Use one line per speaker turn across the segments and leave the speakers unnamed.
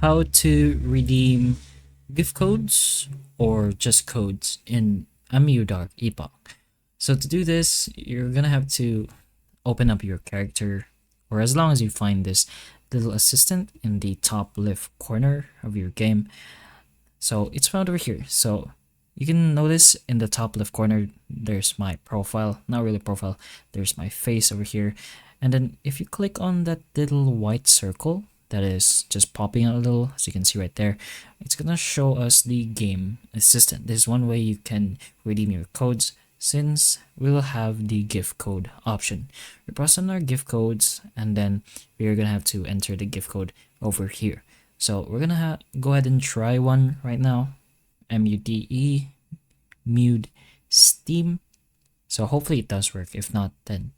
how to redeem gift codes or just codes in Dark Epoch. So to do this, you're gonna have to open up your character, or as long as you find this little assistant in the top left corner of your game. So it's found over here. So you can notice in the top left corner, there's my profile, not really profile, there's my face over here. And then if you click on that little white circle that is just popping out a little, as you can see right there, it's gonna show us the game assistant. This is one way you can redeem your codes, since we'll have the gift code option. We press on our gift codes, and then we're gonna have to enter the gift code over here. So we're gonna go ahead and try one right now. MUDE, Mude Steam. So hopefully it does work. If not, then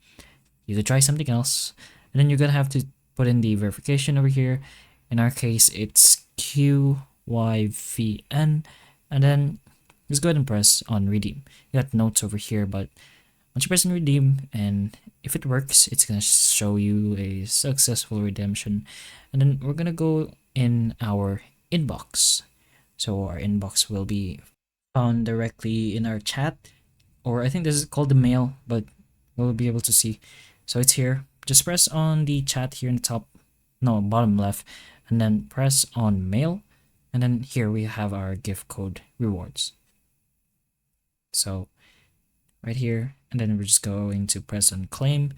you could try something else. And then you're gonna have to put in the verification over here. In our case, it's QYVN. And then just go ahead and press on redeem. You got notes over here, but once you press on redeem, and if it works, it's gonna show you a successful redemption. And then we're gonna go in our inbox. So our inbox will be found directly in our chat, or I think this is called the mail, but we'll be able to see. So it's here. Just press on the chat here in the top, no, bottom left, and then press on mail. And then here we have our gift code rewards. So right here, and then we're just going to press on claim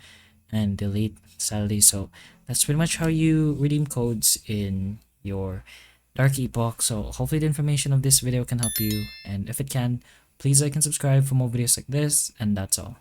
and delete, sadly. So that's pretty much how you redeem codes in your Dark Epoch. So hopefully the information of this video can help you, and if it can, please like and subscribe for more videos like this, and that's all.